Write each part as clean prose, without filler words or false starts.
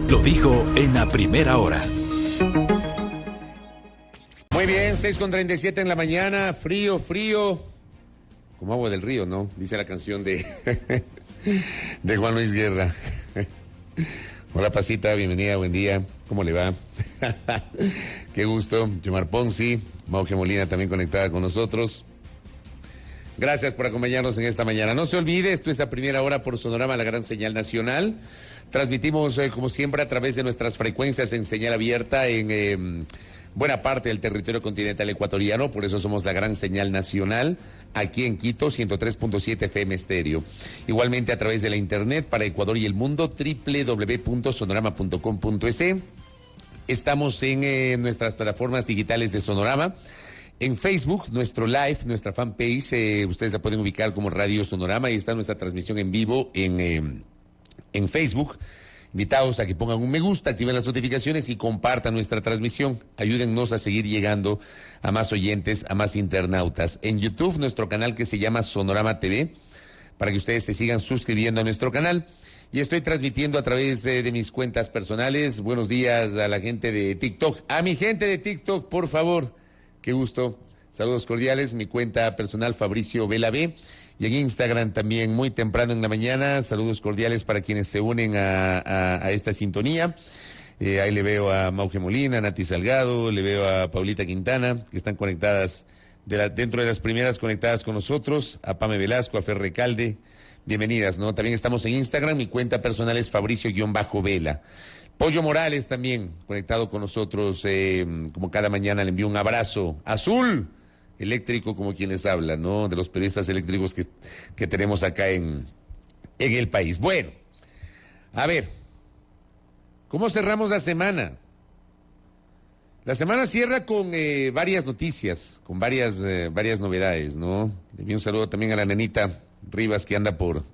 lo dijo en la primera hora. Muy bien, 6:37 en la mañana, frío, como agua del río, ¿no? Dice la canción de Juan Luis Guerra. Hola, Pasita, bienvenida, buen día, ¿cómo le va? Qué gusto, Yomar Ponzi, Mauge Molina también conectada con nosotros. Gracias por acompañarnos en esta mañana. No se olvide, esto es a primera hora por Sonorama, la gran señal nacional. Transmitimos, como siempre, a través de nuestras frecuencias en señal abierta en buena parte del territorio continental ecuatoriano, por eso somos la gran señal nacional, aquí en Quito, 103.7 FM estéreo. Igualmente a través de la internet para Ecuador y el mundo, www.sonorama.com.es. Estamos en nuestras plataformas digitales de Sonorama. En Facebook, nuestro live, nuestra fanpage, ustedes la pueden ubicar como Radio Sonorama, y está nuestra transmisión en vivo en Facebook. Invitados a que pongan un me gusta, activen las notificaciones y compartan nuestra transmisión. Ayúdennos a seguir llegando a más oyentes, a más internautas. En YouTube, nuestro canal que se llama Sonorama TV, para que ustedes se sigan suscribiendo a nuestro canal. Y estoy transmitiendo a través de mis cuentas personales. Buenos días a la gente de TikTok. A mi gente de TikTok, por favor. Qué gusto. Saludos cordiales. Mi cuenta personal, Fabricio Vela B. Y en Instagram también, muy temprano en la mañana. Saludos cordiales para quienes se unen a esta sintonía. Ahí le veo a Mauge Molina, a Nati Salgado, le veo a Paulita Quintana, que están conectadas, dentro de las primeras conectadas con nosotros, a Pame Velasco, a Fer Recalde. Bienvenidas, ¿no? También estamos en Instagram. Mi cuenta personal es Fabricio-Vela. Pollo Morales también conectado con nosotros, como cada mañana le envío un abrazo. Azul eléctrico, como quienes hablan, ¿no? De los periodistas eléctricos que tenemos acá en el país. Bueno, a ver, ¿cómo cerramos la semana? La semana cierra con varias noticias, con varias novedades, ¿no? Le envío un saludo también a la nenita Rivas, que anda por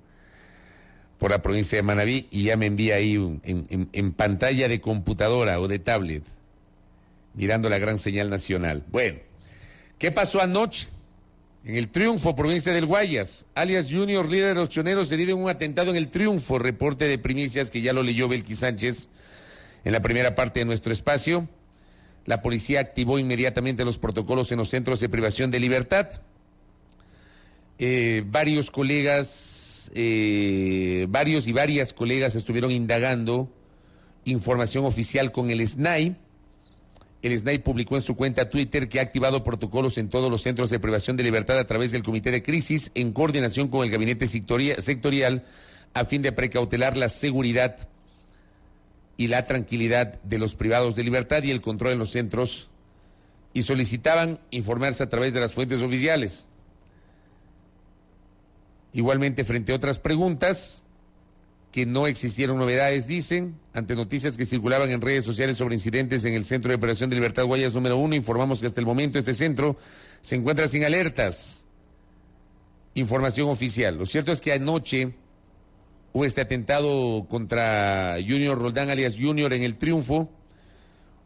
la provincia de Manabí, y ya me envía ahí en pantalla de computadora o de tablet, mirando la gran señal nacional. Bueno, ¿qué pasó anoche? En el Triunfo, provincia del Guayas, alias Junior, líder de los choneros, herido en un atentado en el Triunfo. Reporte de primicias que ya lo leyó Belkis Sánchez en la primera parte de nuestro espacio. La policía activó inmediatamente los protocolos en los centros de privación de libertad. Varios y varias colegas estuvieron indagando información oficial con el SNAI. El SNAI publicó en su cuenta Twitter que ha activado protocolos en todos los centros de privación de libertad a través del Comité de Crisis, en coordinación con el Gabinete Sectorial, a fin de precautelar la seguridad y la tranquilidad de los privados de libertad y el control en los centros, y solicitaban informarse a través de las fuentes oficiales. Igualmente, frente a otras preguntas, que no existieron novedades, dicen, ante noticias que circulaban en redes sociales sobre incidentes en el Centro de Operación de Libertad Guayas número 1, informamos que hasta el momento este centro se encuentra sin alertas. Información oficial. Lo cierto es que anoche hubo este atentado contra Junior Roldán, alias Junior, en el Triunfo,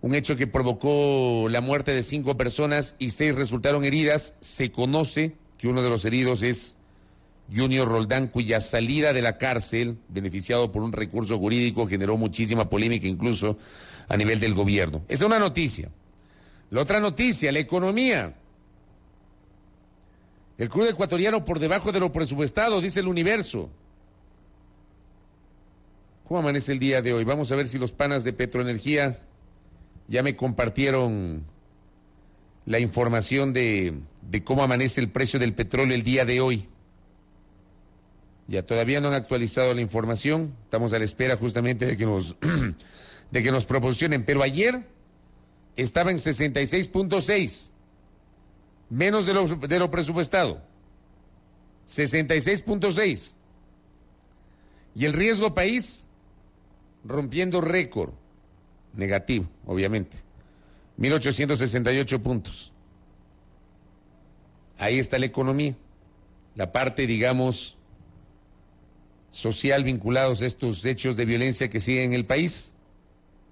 un hecho que provocó la muerte de 5 personas y 6 resultaron heridas. Se conoce que uno de los heridos es Junior Roldán, cuya salida de la cárcel, beneficiado por un recurso jurídico, generó muchísima polémica incluso a nivel del gobierno. Esa es una noticia. La otra noticia, la economía. El crudo ecuatoriano por debajo de lo presupuestado, dice El Universo. ¿Cómo amanece el día de hoy? Vamos a ver si los panas de Petroenergía ya me compartieron la información de cómo amanece el precio del petróleo el día de hoy. Ya todavía no han actualizado la información, estamos a la espera justamente de que nos proporcionen, pero ayer estaba en 66.6, menos de lo presupuestado, 66.6, y el riesgo país rompiendo récord, negativo, obviamente, 1.868 puntos. Ahí está la economía, la parte, digamos, social vinculados a estos hechos de violencia que siguen en el país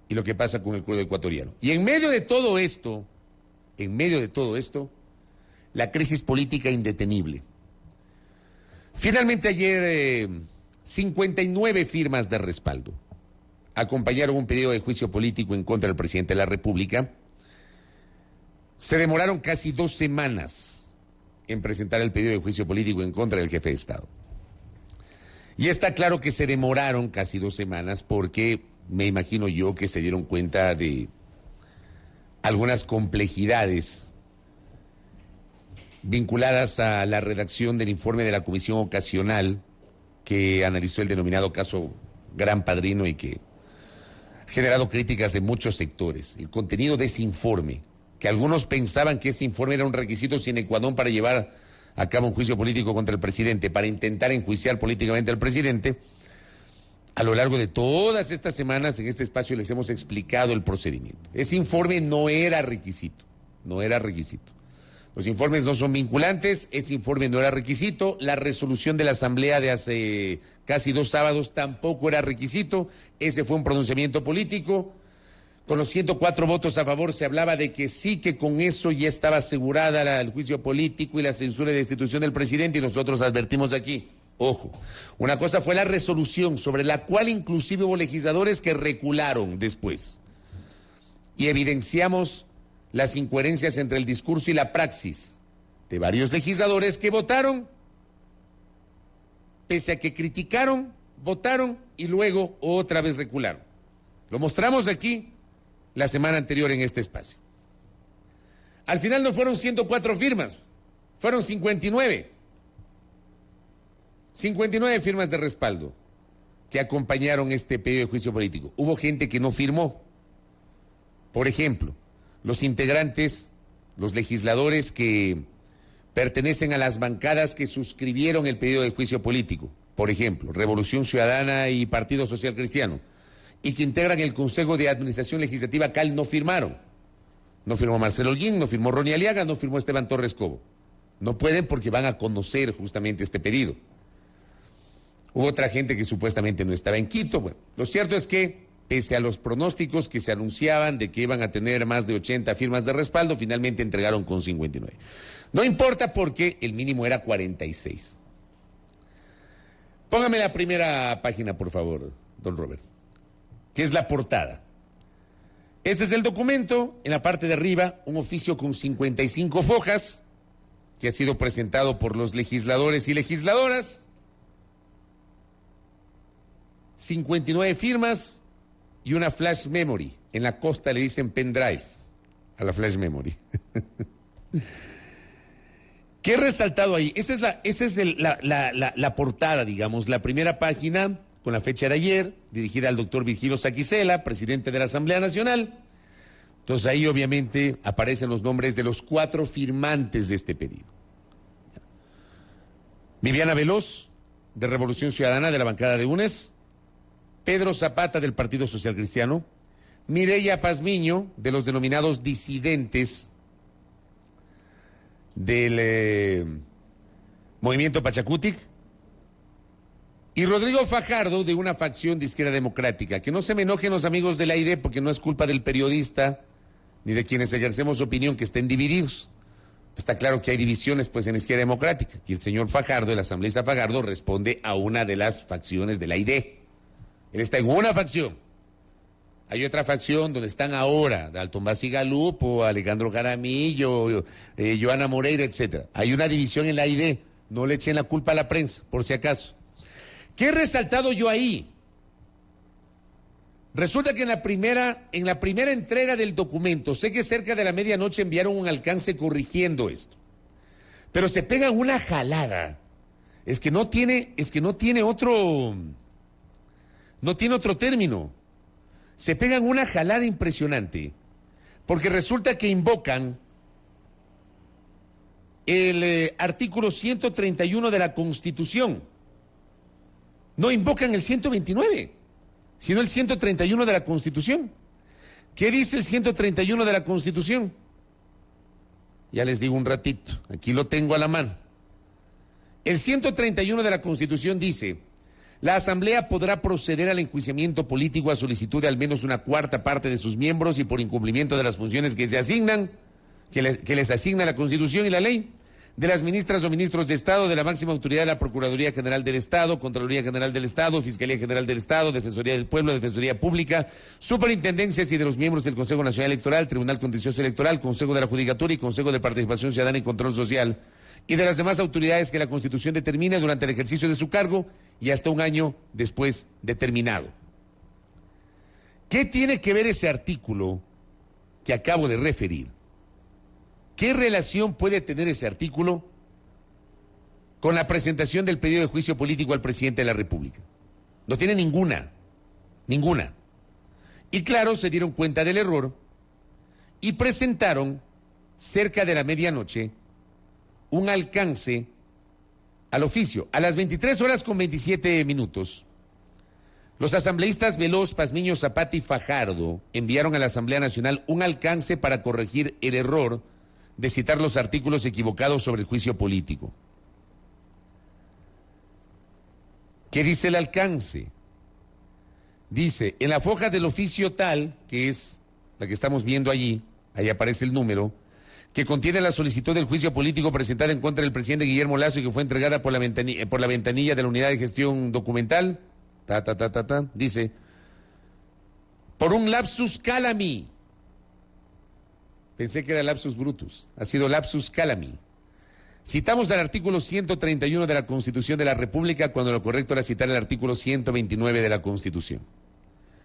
y lo que pasa con el crudo ecuatoriano. Y en medio de todo esto, la crisis política indetenible. Finalmente ayer 59 firmas de respaldo. acompañaron un pedido de juicio político en contra del presidente de la República, se demoraron casi 2 semanas en presentar el pedido de juicio político en contra del jefe de Estado. Y está claro que se demoraron casi 2 semanas porque me imagino yo que se dieron cuenta de algunas complejidades vinculadas a la redacción del informe de la comisión ocasional que analizó el denominado caso Gran Padrino y que ha generado críticas de muchos sectores. El contenido de ese informe, que algunos pensaban que ese informe era un requisito sine qua non para llevar a cabo un juicio político contra el presidente, para intentar enjuiciar políticamente al presidente. A lo largo de todas estas semanas en este espacio les hemos explicado el procedimiento. Ese informe no era requisito, no era requisito. Los informes no son vinculantes, ese informe no era requisito, la resolución de la Asamblea de hace casi 2 sábados tampoco era requisito, ese fue un pronunciamiento político. Con los 104 votos a favor se hablaba de que sí, que con eso ya estaba asegurada el juicio político y la censura y destitución del presidente, y nosotros advertimos aquí, ojo, una cosa fue la resolución sobre la cual inclusive hubo legisladores que recularon después y evidenciamos las incoherencias entre el discurso y la praxis de varios legisladores que votaron, pese a que criticaron, votaron y luego otra vez recularon. Lo mostramos aquí la semana anterior en este espacio. Al final no fueron 104 firmas, fueron 59. 59 firmas de respaldo que acompañaron este pedido de juicio político. Hubo gente que no firmó. Por ejemplo, los integrantes, los legisladores que pertenecen a las bancadas que suscribieron el pedido de juicio político. Por ejemplo, Revolución Ciudadana y Partido Social Cristiano, y que integran el Consejo de Administración Legislativa CAL, no firmaron. No firmó Marcelo Holguín, no firmó Ronnie Aliaga, no firmó Esteban Torres Cobo. No pueden porque van a conocer justamente este pedido. Hubo otra gente que supuestamente no estaba en Quito. Bueno, lo cierto es que, pese a los pronósticos que se anunciaban de que iban a tener más de 80 firmas de respaldo, finalmente entregaron con 59. No importa porque el mínimo era 46. Póngame la primera página, por favor, don Robert, que es la portada. Este es el documento, en la parte de arriba, un oficio con 55 fojas, que ha sido presentado por los legisladores y legisladoras, 59 firmas y una flash memory. En la costa le dicen pendrive a la flash memory. ¿Qué he resaltado ahí? Esa es la portada, digamos, la primera página, con la fecha de ayer, dirigida al doctor Virgilio Saquicela, presidente de la Asamblea Nacional. Entonces ahí obviamente aparecen los nombres de los 4 firmantes de este pedido. Viviana Veloz, de Revolución Ciudadana, de la bancada de UNES; Pedro Zapata, del Partido Social Cristiano; Mireya Pazmiño, de los denominados disidentes del Movimiento Pachacutic; y Rodrigo Fajardo, de una facción de Izquierda Democrática. Que no se me enojen los amigos de la ID, porque no es culpa del periodista ni de quienes ejercemos opinión que estén divididos. Está claro que hay divisiones pues en Izquierda Democrática, y el señor Fajardo, el asambleísta Fajardo, responde a una de las facciones de la ID. Él está en una facción. Hay otra facción donde están ahora Dalton Basigalupo, Alejandro Jaramillo, Joana Moreira, etcétera. Hay una división en la ID. No le echen la culpa a la prensa, por si acaso. ¿Qué he resaltado yo ahí? Resulta que en la primera entrega del documento, sé que cerca de la medianoche enviaron un alcance corrigiendo esto, pero se pega una jalada. Es que no tiene otro término. Se pegan una jalada impresionante, porque resulta que invocan el artículo 131 de la Constitución. No invocan el 129, sino el 131 de la Constitución. ¿Qué dice el 131 de la Constitución? Ya les digo un ratito, aquí lo tengo a la mano. El 131 de la Constitución dice: la Asamblea podrá proceder al enjuiciamiento político a solicitud de al menos una cuarta parte de sus miembros y por incumplimiento de las funciones que se asignan, que les asigna la Constitución y la ley, de las ministras o ministros de Estado, de la máxima autoridad de la Procuraduría General del Estado, Contraloría General del Estado, Fiscalía General del Estado, Defensoría del Pueblo, Defensoría Pública, superintendencias y de los miembros del Consejo Nacional Electoral, Tribunal Contencioso Electoral, Consejo de la Judicatura y Consejo de Participación Ciudadana y Control Social, y de las demás autoridades que la Constitución determine durante el ejercicio de su cargo y hasta un año después determinado. ¿Qué tiene que ver ese artículo que acabo de referir? ¿Qué relación puede tener ese artículo con la presentación del pedido de juicio político al presidente de la República? No tiene ninguna. Y claro, se dieron cuenta del error y presentaron cerca de la medianoche un alcance al oficio. A las 23:27, los asambleístas Veloz, Pazmiño, Zapata y Fajardo enviaron a la Asamblea Nacional un alcance para corregir el error de citar los artículos equivocados sobre el juicio político. ¿Qué dice el alcance? Dice, en la foja del oficio tal, que es la que estamos viendo allí, ahí aparece el número, que contiene la solicitud del juicio político presentada en contra del presidente Guillermo Lasso y que fue entregada por la ventanilla de la unidad de gestión documental, dice, por un lapsus calami. Pensé que era lapsus brutus, ha sido lapsus calami. Citamos al artículo 131 de la Constitución de la República cuando lo correcto era citar el artículo 129 de la Constitución.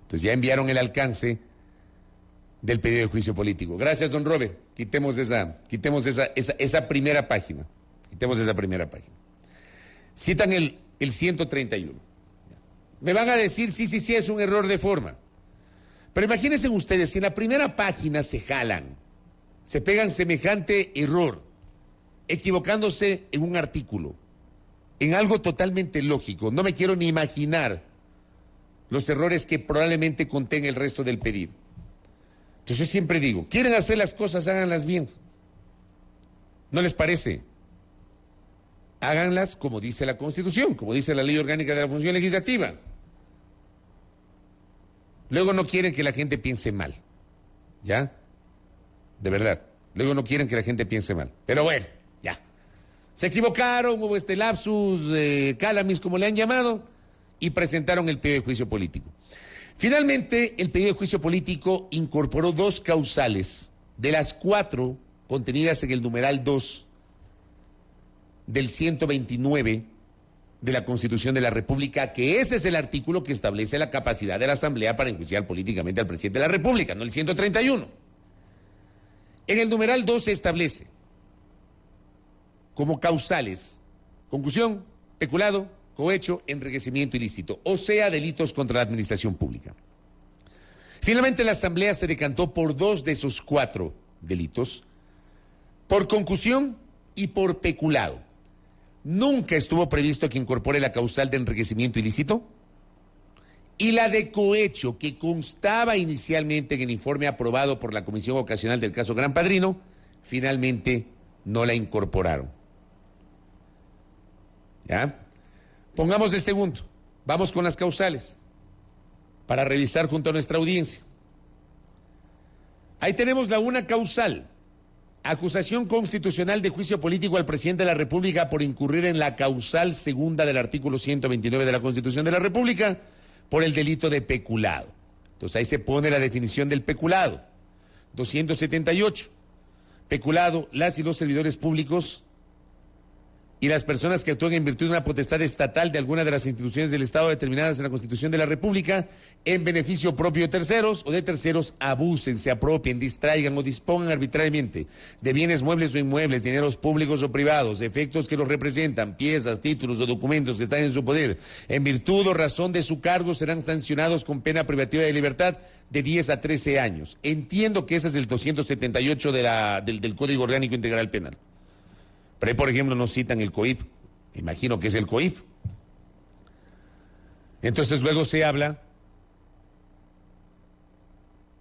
Entonces ya enviaron el alcance del pedido de juicio político. Gracias, don Robert. Quitemos esa primera página. Quitemos esa primera página. Citan el 131. Me van a decir, sí, es un error de forma. Pero imagínense ustedes, si en la primera página se jalan, se pegan semejante error, equivocándose en un artículo, en algo totalmente lógico. No me quiero ni imaginar los errores que probablemente contenga el resto del pedido. Entonces yo siempre digo, quieren hacer las cosas, háganlas bien. ¿No les parece? Háganlas como dice la Constitución, como dice la Ley Orgánica de la Función Legislativa. Luego no quieren que la gente piense mal, ¿ya? De verdad, luego no quieren que la gente piense mal. Pero bueno, ya. Se equivocaron, hubo este lapsus, calamis, como le han llamado, y presentaron el pedido de juicio político. Finalmente, el pedido de juicio político incorporó 2 causales de las 4 contenidas en el numeral 2 del 129 de la Constitución de la República, que ese es el artículo que establece la capacidad de la Asamblea para enjuiciar políticamente al presidente de la República, no el 131. En el numeral 2 se establece como causales concusión, peculado, cohecho, enriquecimiento ilícito, o sea, delitos contra la administración pública. Finalmente, la Asamblea se decantó por 2 de esos 4 delitos, por concusión y por peculado. Nunca estuvo previsto que incorpore la causal de enriquecimiento ilícito y la de cohecho, que constaba inicialmente en el informe aprobado por la Comisión Ocasional del caso Gran Padrino, finalmente no la incorporaron. ¿Ya? Pongamos el segundo. Vamos con las causales para revisar junto a nuestra audiencia. Ahí tenemos la una causal. Acusación constitucional de juicio político al presidente de la República por incurrir en la causal segunda del artículo 129 de la Constitución de la República por el delito de peculado. Entonces ahí se pone la definición del peculado. 278. Peculado, las y los servidores públicos y las personas que actúan en virtud de una potestad estatal de alguna de las instituciones del Estado determinadas en la Constitución de la República en beneficio propio de terceros o de terceros abusen, se apropien, distraigan o dispongan arbitrariamente de bienes muebles o inmuebles, dineros públicos o privados, efectos que los representan, piezas, títulos o documentos que están en su poder, en virtud o razón de su cargo serán sancionados con pena privativa de libertad de 10 a 13 años. Entiendo que ese es el 278 del Código Orgánico Integral Penal. Pero ahí, por ejemplo, no citan el COIP. Imagino que es el COIP. Entonces luego se habla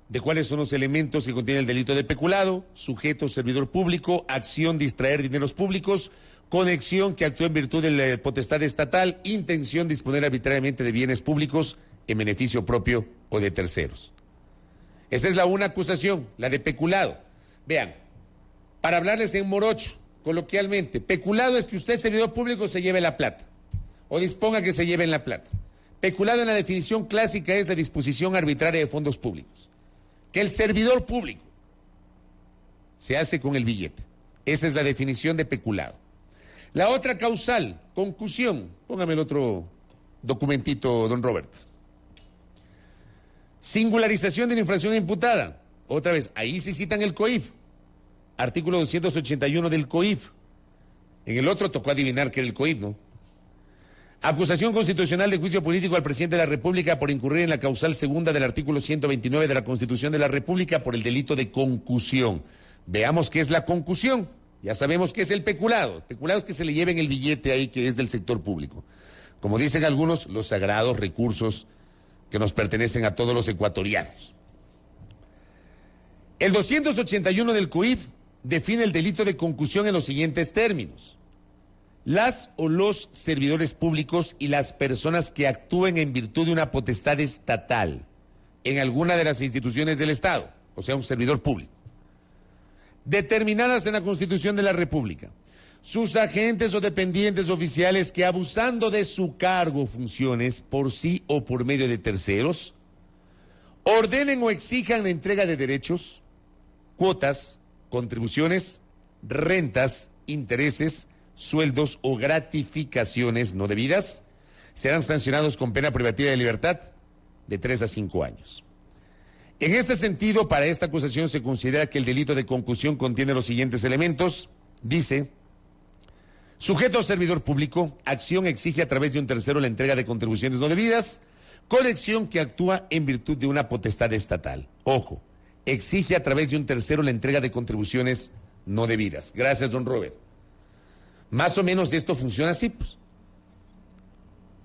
de cuáles son los elementos que contiene el delito de peculado: sujeto, servidor público, acción, distraer dineros públicos, conexión que actúa en virtud de la potestad estatal, intención, disponer arbitrariamente de bienes públicos en beneficio propio o de terceros. Esa es la una acusación, la de peculado. Vean, para hablarles en morocho, coloquialmente. Peculado es que usted, servidor público, se lleve la plata o disponga que se lleven la plata. Peculado en la definición clásica es la disposición arbitraria de fondos públicos. Que el servidor público se hace con el billete. Esa es la definición de peculado. La otra causal, concusión. Póngame el otro documentito, don Robert. Singularización de la infracción imputada. Otra vez, ahí se citan el COIF. Artículo 281 del COIF. En el otro tocó adivinar que era el COIF, ¿no? Acusación constitucional de juicio político al presidente de la República por incurrir en la causal segunda del artículo 129 de la Constitución de la República por el delito de concusión. Veamos qué es la concusión. Ya sabemos qué es el peculado. El peculado es que se le lleven el billete ahí que es del sector público. Como dicen algunos, los sagrados recursos que nos pertenecen a todos los ecuatorianos. El 281 del COIF define el delito de concusión en los siguientes términos. Las o los servidores públicos y las personas que actúen en virtud de una potestad estatal en alguna de las instituciones del Estado, o sea, un servidor público, determinadas en la Constitución de la República, sus agentes o dependientes oficiales que abusando de su cargo o funciones por sí o por medio de terceros, ordenen o exijan la entrega de derechos, cuotas, contribuciones, rentas, intereses, sueldos o gratificaciones no debidas, serán sancionados con pena privativa de libertad de 3 a 5 años. En este sentido, para esta acusación se considera que el delito de concusión contiene los siguientes elementos. Dice: sujeto o servidor público, acción exige a través de un tercero la entrega de contribuciones no debidas, colección que actúa en virtud de una potestad estatal. Ojo, exige a través de un tercero la entrega de contribuciones no debidas. Gracias, don Robert. Más o menos esto funciona así, pues.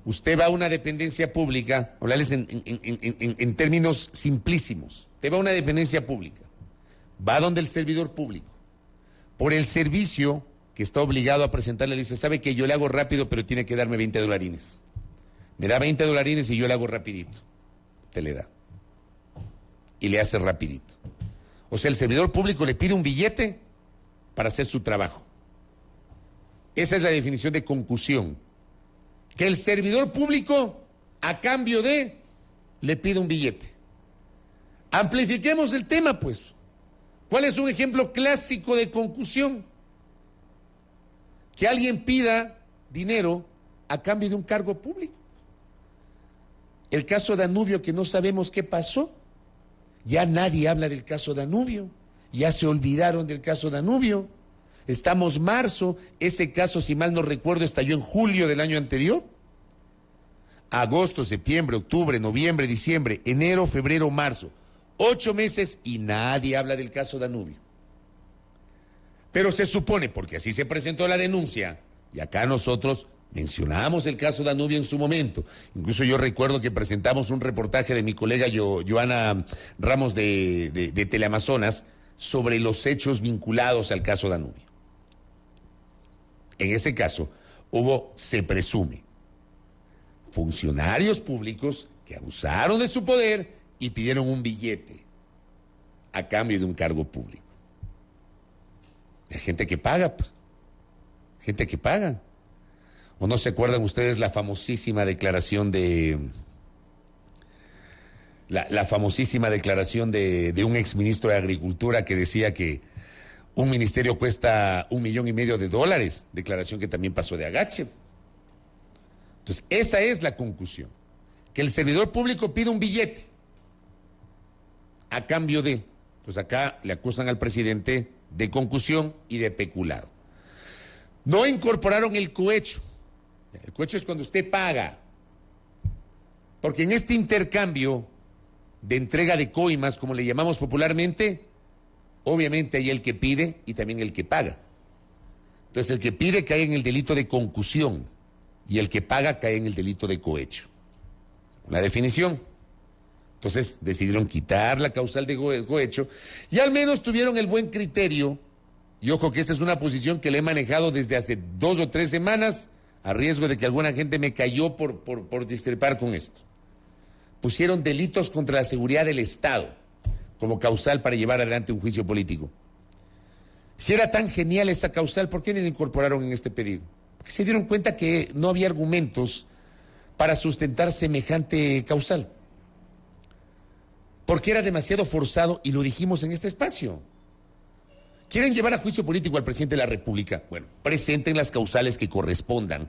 Usted va a una dependencia pública, hablarles en términos simplísimos. Usted va a una dependencia pública, va donde el servidor público, por el servicio que está obligado a presentarle, le dice: sabe que yo le hago rápido, pero tiene que darme $20. Me da $20 y yo le hago rapidito. Te le da. Y le hace rapidito. O sea, el servidor público le pide un billete para hacer su trabajo. Esa es la definición de concusión. Que el servidor público, a cambio de, le pide un billete. Amplifiquemos el tema, pues. ¿Cuál es un ejemplo clásico de concusión? Que alguien pida dinero a cambio de un cargo público. El caso Danubio, que no sabemos qué pasó. Ya nadie habla del caso Danubio. Ya se olvidaron del caso Danubio. Estamos marzo, ese caso, si mal no recuerdo, estalló en julio del año anterior. Agosto, septiembre, octubre, noviembre, diciembre, enero, febrero, marzo. 8 meses y nadie habla del caso Danubio. Pero se supone, porque así se presentó la denuncia, y acá nosotros mencionamos el caso Danubio en su momento. Incluso yo recuerdo que presentamos un reportaje de mi colega Joana Ramos de Teleamazonas sobre los hechos vinculados al caso Danubio. En ese caso se presume, funcionarios públicos que abusaron de su poder y pidieron un billete a cambio de un cargo público. Hay gente que paga, pues. Gente que paga. ¿O no se acuerdan ustedes la famosísima declaración de un exministro de Agricultura que decía que un ministerio cuesta $1,5 millones? Declaración que también pasó de agache. Entonces, esa es la concusión. Que el servidor público pide un billete a cambio de. Pues acá le acusan al presidente de concusión y de peculado. No incorporaron el cohecho. El cohecho es cuando usted paga. Porque en este intercambio de entrega de coimas, como le llamamos popularmente, obviamente hay el que pide y también el que paga. Entonces el que pide cae en el delito de concusión y el que paga cae en el delito de cohecho. La definición. Entonces decidieron quitar la causal de cohecho y al menos tuvieron el buen criterio. Y ojo que esta es una posición que le he manejado desde hace 2 o 3 semanas, a riesgo de que alguna gente me cayó por discrepar con esto. Pusieron delitos contra la seguridad del Estado como causal para llevar adelante un juicio político. Si era tan genial esa causal, ¿por qué no la incorporaron en este pedido? Porque se dieron cuenta que no había argumentos para sustentar semejante causal. Porque era demasiado forzado y lo dijimos en este espacio. ¿Quieren llevar a juicio político al presidente de la República? Bueno, presenten las causales que correspondan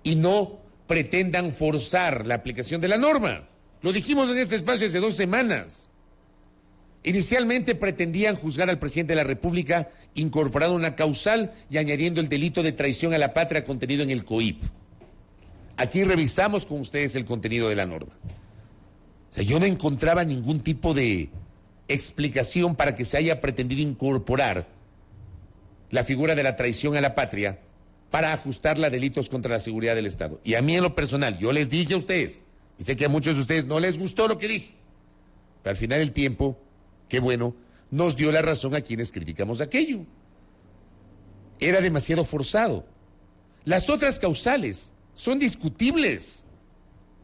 y no pretendan forzar la aplicación de la norma. Lo dijimos en este espacio hace 2 semanas. Inicialmente pretendían juzgar al presidente de la República incorporando una causal y añadiendo el delito de traición a la patria contenido en el COIP. Aquí revisamos con ustedes el contenido de la norma. O sea, yo no encontraba ningún tipo de explicación para que se haya pretendido incorporar la figura de la traición a la patria para ajustarla a delitos contra la seguridad del Estado. Y a mí en lo personal, yo les dije a ustedes, y sé que a muchos de ustedes no les gustó lo que dije, pero al final el tiempo, qué bueno, nos dio la razón a quienes criticamos aquello. Era demasiado forzado. Las otras causales son discutibles,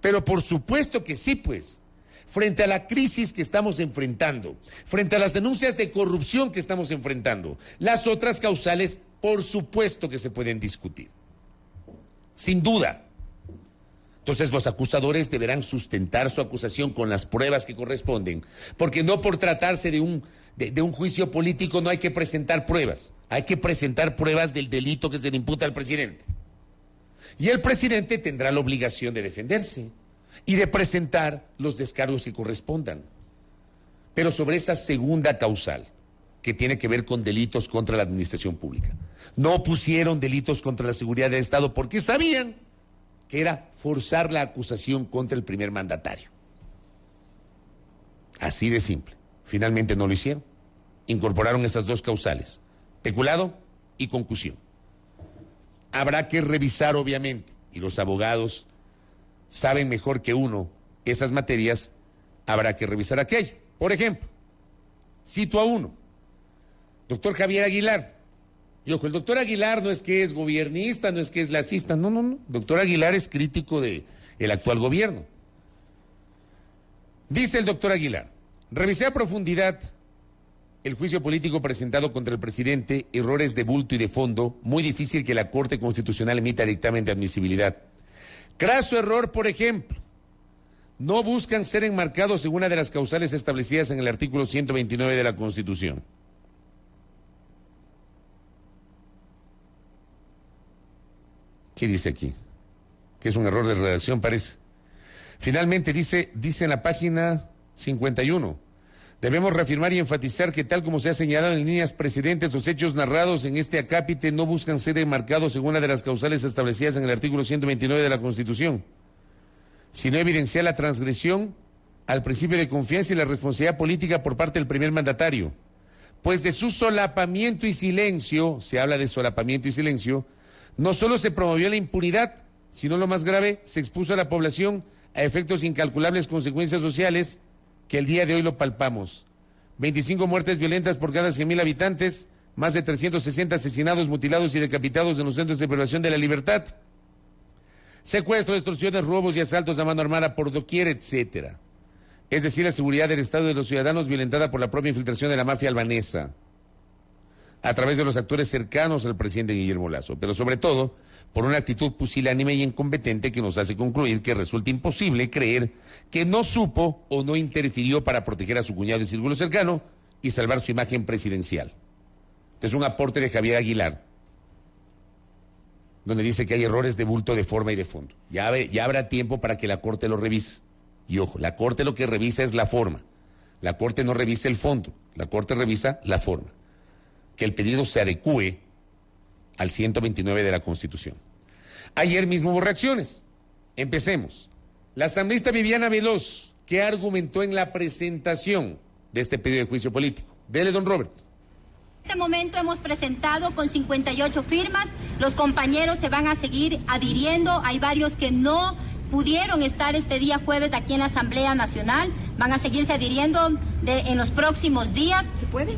pero por supuesto que sí, pues. Frente a la crisis que estamos enfrentando, frente a las denuncias de corrupción que estamos enfrentando, las otras causales, por supuesto que se pueden discutir. Sin duda. Entonces los acusadores deberán sustentar su acusación con las pruebas que corresponden, porque no por tratarse de un juicio político no hay que presentar pruebas, hay que presentar pruebas del delito que se le imputa al presidente. Y el presidente tendrá la obligación de defenderse y de presentar los descargos que correspondan. Pero sobre esa segunda causal, que tiene que ver con delitos contra la administración pública, no pusieron delitos contra la seguridad del Estado porque sabían que era forzar la acusación contra el primer mandatario. Así de simple. Finalmente no lo hicieron. Incorporaron estas 2 causales, peculado y concusión. Habrá que revisar, obviamente, y los abogados saben mejor que uno esas materias, habrá que revisar aquello. Por ejemplo, cito a uno, doctor Javier Aguilar. Y ojo, el doctor Aguilar no es que es gobiernista, no es que es lacista, no. Doctor Aguilar es crítico del actual gobierno. Dice el doctor Aguilar, revisé a profundidad el juicio político presentado contra el presidente, errores de bulto y de fondo, muy difícil que la Corte Constitucional emita dictamen de admisibilidad. Craso error, por ejemplo, no buscan ser enmarcados en una de las causales establecidas en el artículo 129 de la Constitución. ¿Qué dice aquí? Que es un error de redacción, parece. Finalmente dice en la página 51, debemos reafirmar y enfatizar que tal como se ha señalado en líneas precedentes, los hechos narrados en este acápite no buscan ser enmarcados en una de las causales establecidas en el artículo 129 de la Constitución, sino evidenciar la transgresión al principio de confianza y la responsabilidad política por parte del primer mandatario, pues de su solapamiento y silencio, se habla de solapamiento y silencio, no solo se promovió la impunidad, sino lo más grave, se expuso a la población a efectos incalculables consecuencias sociales que el día de hoy lo palpamos. 25 muertes violentas por cada 100.000 habitantes, más de 360 asesinados, mutilados y decapitados en los centros de privación de la libertad, secuestros, extorsiones, robos y asaltos a mano armada por doquier, etcétera. Es decir, la seguridad del Estado y de los ciudadanos violentada por la propia infiltración de la mafia albanesa, a través de los actores cercanos al presidente Guillermo Lasso, pero sobre todo por una actitud pusilánime y incompetente que nos hace concluir que resulta imposible creer que no supo o no interfirió para proteger a su cuñado y círculo cercano y salvar su imagen presidencial. Es un aporte de Javier Aguilar, donde dice que hay errores de bulto, de forma y de fondo. Ya habrá tiempo para que la Corte lo revise. Y ojo, la Corte lo que revisa es la forma. La Corte no revisa el fondo, la Corte revisa la forma. Que el pedido se adecúe al 129 de la Constitución. Ayer mismo hubo reacciones. Empecemos. La asambleísta Viviana Veloz, ¿qué argumentó en la presentación de este pedido de juicio político? Dele, don Robert. En este momento hemos presentado con 58 firmas. Los compañeros se van a seguir adhiriendo. Hay varios que no pudieron estar este día jueves aquí en la Asamblea Nacional. Van a seguirse adhiriendo en los próximos días. ¿Se puede?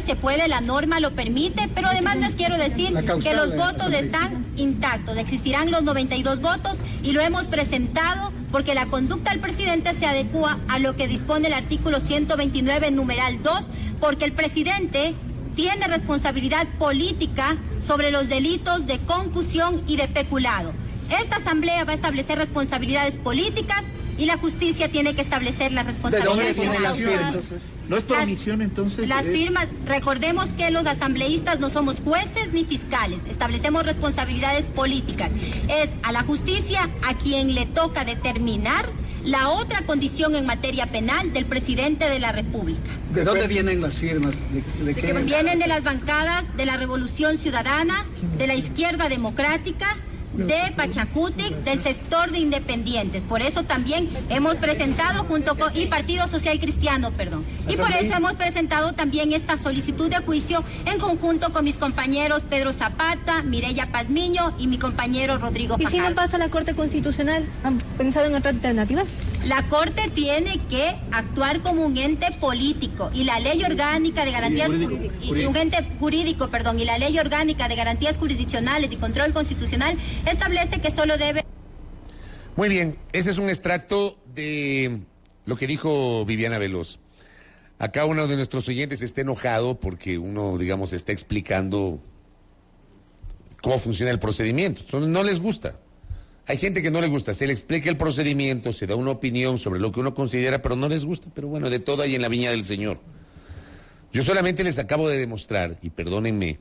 Se puede, la norma lo permite, pero además les quiero decir que los votos están intactos, existirán los 92 votos y lo hemos presentado porque la conducta del presidente se adecúa a lo que dispone el artículo 129, numeral 2, porque el presidente tiene responsabilidad política sobre los delitos de concusión y de peculado. Esta asamblea va a establecer responsabilidades políticas y la justicia tiene que establecer las responsabilidades. ¿De dónde vienen las firmas? ¿No es por omisión entonces? Las firmas, recordemos que los asambleístas no somos jueces ni fiscales, establecemos responsabilidades políticas. Es a la justicia a quien le toca determinar la otra condición en materia penal del presidente de la República. ¿De dónde vienen las firmas? ¿De qué? Vienen de las bancadas de la Revolución Ciudadana, de la Izquierda Democrática, de Pachacutic, del sector de independientes. Por eso también hemos presentado junto con, y Partido Social Cristiano, perdón. Y por eso hemos presentado también esta solicitud de juicio en conjunto con mis compañeros Pedro Zapata, Mireya Pazmiño y mi compañero Rodrigo Fajardo. ¿Y si no pasa la Corte Constitucional? ¿Han pensado en otra alternativa? La Corte tiene que actuar como un ente político y la Ley Orgánica de Garantías un ente jurídico, perdón, y la Ley Orgánica de Garantías Jurisdiccionales y Control Constitucional establece que solo debe. Muy bien, ese es un extracto de lo que dijo Viviana Veloz. Acá uno de nuestros oyentes está enojado porque uno, digamos, está explicando cómo funciona el procedimiento. No les gusta. Hay gente que no le gusta, se le explica el procedimiento, se da una opinión sobre lo que uno considera, pero no les gusta. Pero bueno, de todo hay en la viña del Señor. Yo solamente les acabo de demostrar, y perdónenme,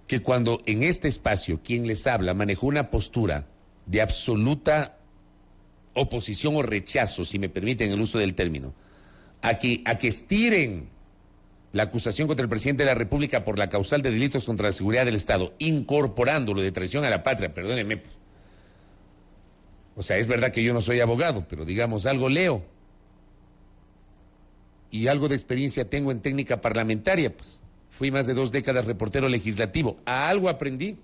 que cuando en este espacio quien les habla manejó una postura de absoluta oposición o rechazo, si me permiten el uso del término, a que estiren la acusación contra el presidente de la República por la causal de delitos contra la seguridad del Estado, incorporándolo de traición a la patria, perdónenme. O sea, es verdad que yo no soy abogado, pero digamos, algo leo. Y algo de experiencia tengo en técnica parlamentaria, pues. Fui más de 2 décadas reportero legislativo. A algo aprendí,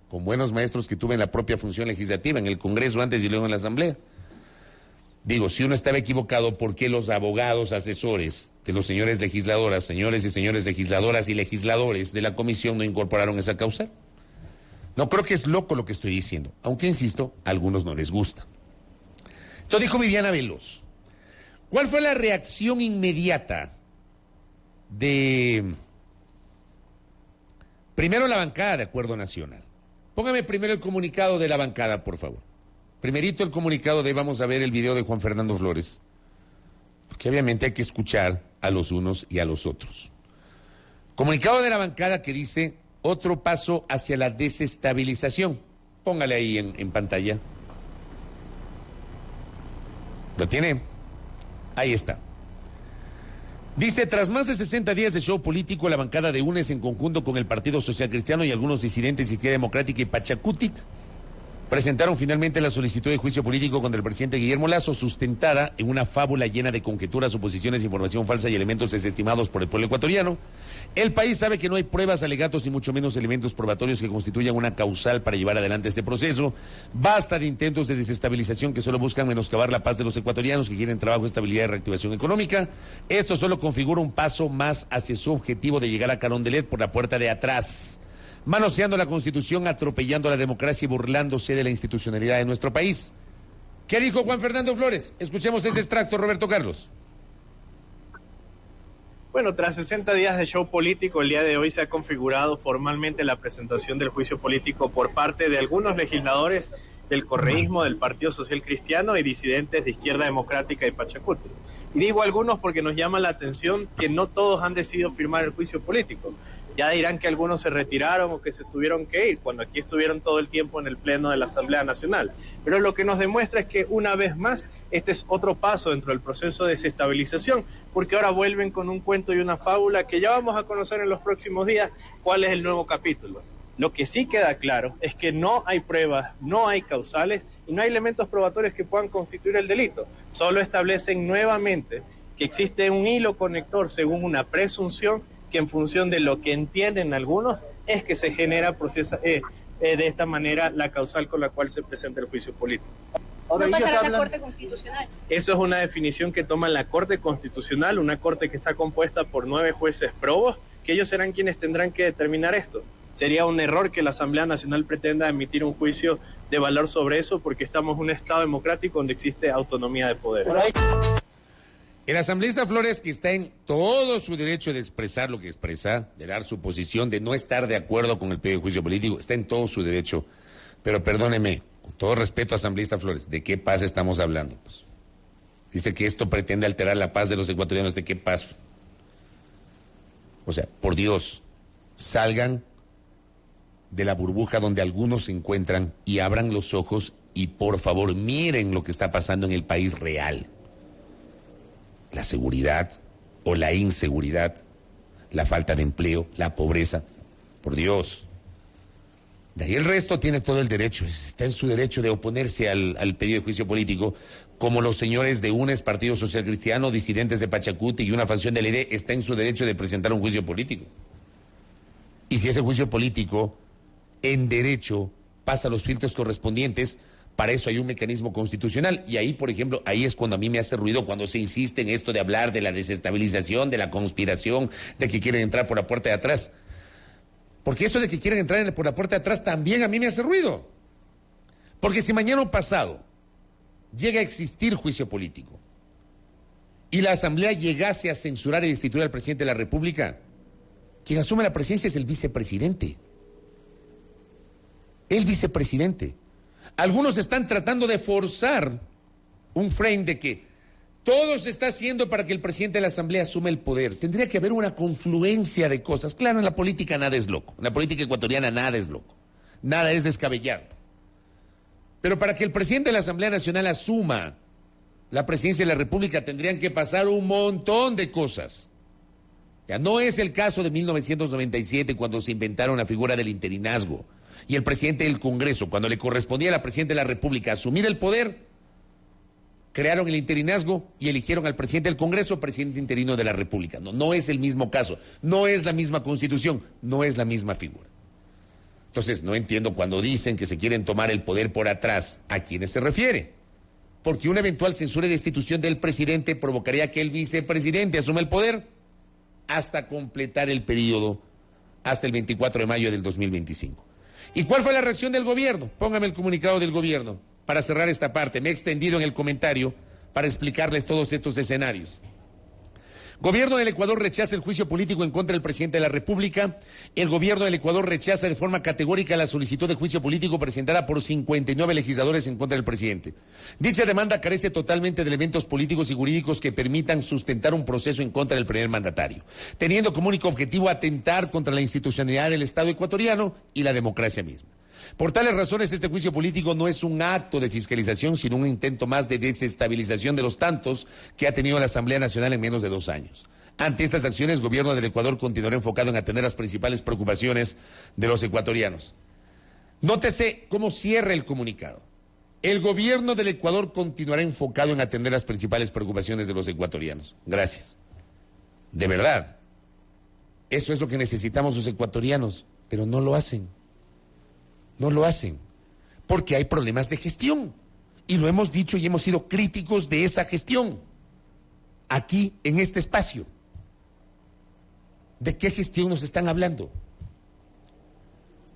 con buenos maestros que tuve en la propia función legislativa, en el Congreso antes y luego en la Asamblea. Digo, si uno estaba equivocado, ¿por qué los abogados asesores de los señores legisladoras, señores y señores legisladoras y legisladores de la comisión no incorporaron esa causal? No, creo que es loco lo que estoy diciendo, aunque, insisto, a algunos no les gusta. Esto dijo Viviana Veloz. ¿Cuál fue la reacción inmediata de, primero, la bancada de Acuerdo Nacional? Póngame primero el comunicado de la bancada, por favor. Primerito el comunicado de, vamos a ver el video de Juan Fernando Flores, porque obviamente hay que escuchar a los unos y a los otros. Comunicado de la bancada que dice: otro paso hacia la desestabilización. Póngale ahí en pantalla. ¿Lo tiene? Ahí está. Dice: tras más de 60 días de show político, la bancada de UNES, en conjunto con el Partido Social Cristiano y algunos disidentes de Izquierda Democrática y Pachacutic, presentaron finalmente la solicitud de juicio político contra el presidente Guillermo Lasso, sustentada en una fábula llena de conjeturas, suposiciones, información falsa y elementos desestimados por el pueblo ecuatoriano. El país sabe que no hay pruebas, alegatos y mucho menos elementos probatorios que constituyan una causal para llevar adelante este proceso. Basta de intentos de desestabilización que solo buscan menoscabar la paz de los ecuatorianos que quieren trabajo, estabilidad y reactivación económica. Esto solo configura un paso más hacia su objetivo de llegar a Carondelet por la puerta de atrás, manoseando la Constitución, atropellando la democracia y burlándose de la institucionalidad de nuestro país. ¿Qué dijo Juan Fernando Flores? Escuchemos ese extracto, Roberto Carlos. Bueno, tras 60 días de show político, el día de hoy se ha configurado formalmente la presentación del juicio político por parte de algunos legisladores del correísmo, del Partido Social Cristiano y disidentes de Izquierda Democrática y Pachacutic. Y digo algunos porque nos llama la atención que no todos han decidido firmar el juicio político. Ya dirán que algunos se retiraron o que se tuvieron que ir, cuando aquí estuvieron todo el tiempo en el Pleno de la Asamblea Nacional. Pero lo que nos demuestra es que, una vez más, este es otro paso dentro del proceso de desestabilización, porque ahora vuelven con un cuento y una fábula que ya vamos a conocer en los próximos días cuál es el nuevo capítulo. Lo que sí queda claro es que no hay pruebas, no hay causales y no hay elementos probatorios que puedan constituir el delito. Solo establecen nuevamente que existe un hilo conector según una presunción que, en función de lo que entienden algunos, es que se genera de esta manera la causal con la cual se presenta el juicio político. Ahora, ¿no pasará a la Corte Constitucional? Eso es una definición que toma la Corte Constitucional, una corte que está compuesta por 9 jueces probos, que ellos serán quienes tendrán que determinar esto. Sería un error que la Asamblea Nacional pretenda emitir un juicio de valor sobre eso, porque estamos en un Estado democrático donde existe autonomía de poder. El asambleísta Flores, que está en todo su derecho de expresar lo que expresa, de dar su posición, de no estar de acuerdo con el pedido de juicio político, está en todo su derecho. Pero perdóneme, con todo respeto, asambleísta Flores, ¿de qué paz estamos hablando? Pues, dice que esto pretende alterar la paz de los ecuatorianos. ¿De qué paz? O sea, por Dios, salgan de la burbuja donde algunos se encuentran y abran los ojos y por favor miren lo que está pasando en el país real. La seguridad o la inseguridad, la falta de empleo, la pobreza, por Dios. De ahí el resto tiene todo el derecho, está en su derecho de oponerse al pedido de juicio político, como los señores de UNES, Partido Social Cristiano, disidentes de Pachacuti y una facción del ED, está en su derecho de presentar un juicio político. Y si ese juicio político, en derecho, pasa los filtros correspondientes, para eso hay un mecanismo constitucional. Y ahí, por ejemplo, ahí es cuando a mí me hace ruido cuando se insiste en esto de hablar de la desestabilización, de la conspiración, de que quieren entrar por la puerta de atrás. Porque eso de que quieren entrar por la puerta de atrás también a mí me hace ruido. Porque si mañana o pasado llega a existir juicio político y la Asamblea llegase a censurar y destituir al presidente de la República, quien asume la presidencia es el vicepresidente. El vicepresidente. Algunos están tratando de forzar un frame de que todo se está haciendo para que el presidente de la Asamblea asuma el poder. Tendría que haber una confluencia de cosas. Claro, en la política nada es loco. En la política ecuatoriana nada es loco. Nada es descabellado. Pero para que el presidente de la Asamblea Nacional asuma la presidencia de la República tendrían que pasar un montón de cosas. Ya no es el caso de 1997 cuando se inventaron la figura del interinazgo y el presidente del Congreso, cuando le correspondía a la presidenta de la República asumir el poder, crearon el interinazgo y eligieron al presidente del Congreso presidente interino de la República. No, no es el mismo caso, no es la misma constitución, no es la misma figura. Entonces, no entiendo cuando dicen que se quieren tomar el poder por atrás, ¿a quiénes se refiere? Porque una eventual censura y destitución del presidente provocaría que el vicepresidente asuma el poder hasta completar el periodo, hasta el 24 de mayo del 2025. ¿Y cuál fue la reacción del gobierno? Póngame el comunicado del gobierno. Para cerrar esta parte, me he extendido en el comentario para explicarles todos estos escenarios. Gobierno del Ecuador rechaza el juicio político en contra del presidente de la República. El gobierno del Ecuador rechaza de forma categórica la solicitud de juicio político presentada por 59 legisladores en contra del presidente. Dicha demanda carece totalmente de elementos políticos y jurídicos que permitan sustentar un proceso en contra del primer mandatario, teniendo como único objetivo atentar contra la institucionalidad del Estado ecuatoriano y la democracia misma. Por tales razones, este juicio político no es un acto de fiscalización, sino un intento más de desestabilización de los tantos que ha tenido la Asamblea Nacional en menos de 2 años. Ante estas acciones, el gobierno del Ecuador continuará enfocado en atender las principales preocupaciones de los ecuatorianos. Nótese cómo cierra el comunicado. El gobierno del Ecuador continuará enfocado en atender las principales preocupaciones de los ecuatorianos. Gracias. De verdad. Eso es lo que necesitamos los ecuatorianos, pero no lo hacen. No lo hacen, porque hay problemas de gestión. Y lo hemos dicho y hemos sido críticos de esa gestión. Aquí, en este espacio. ¿De qué gestión nos están hablando?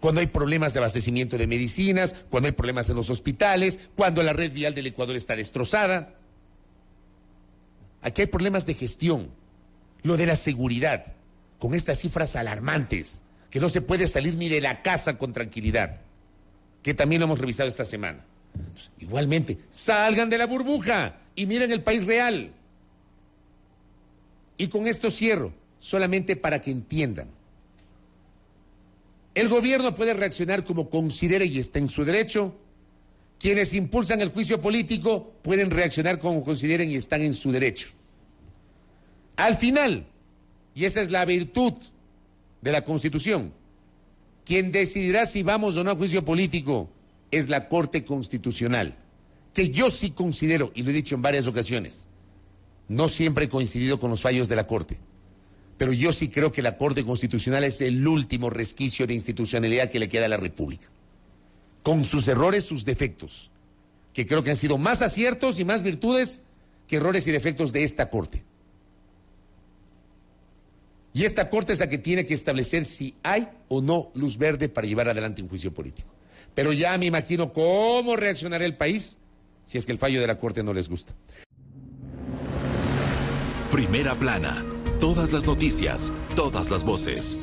Cuando hay problemas de abastecimiento de medicinas, cuando hay problemas en los hospitales, cuando la red vial del Ecuador está destrozada. Aquí hay problemas de gestión. Lo de la seguridad, con estas cifras alarmantes, que no se puede salir ni de la casa con tranquilidad, que también lo hemos revisado esta semana. Pues, igualmente, salgan de la burbuja y miren el país real. Y con esto cierro, solamente para que entiendan. El gobierno puede reaccionar como considere y está en su derecho. Quienes impulsan el juicio político pueden reaccionar como consideren y están en su derecho. Al final, y esa es la virtud de la Constitución, quien decidirá si vamos o no a juicio político es la Corte Constitucional, que yo sí considero, y lo he dicho en varias ocasiones, no siempre he coincidido con los fallos de la Corte, pero yo sí creo que la Corte Constitucional es el último resquicio de institucionalidad que le queda a la República, con sus errores, sus defectos, que creo que han sido más aciertos y más virtudes que errores y defectos de esta Corte. Y esta Corte es la que tiene que establecer si hay o no luz verde para llevar adelante un juicio político. Pero ya me imagino cómo reaccionará el país si es que el fallo de la Corte no les gusta. Primera Plana. Todas las noticias, todas las voces.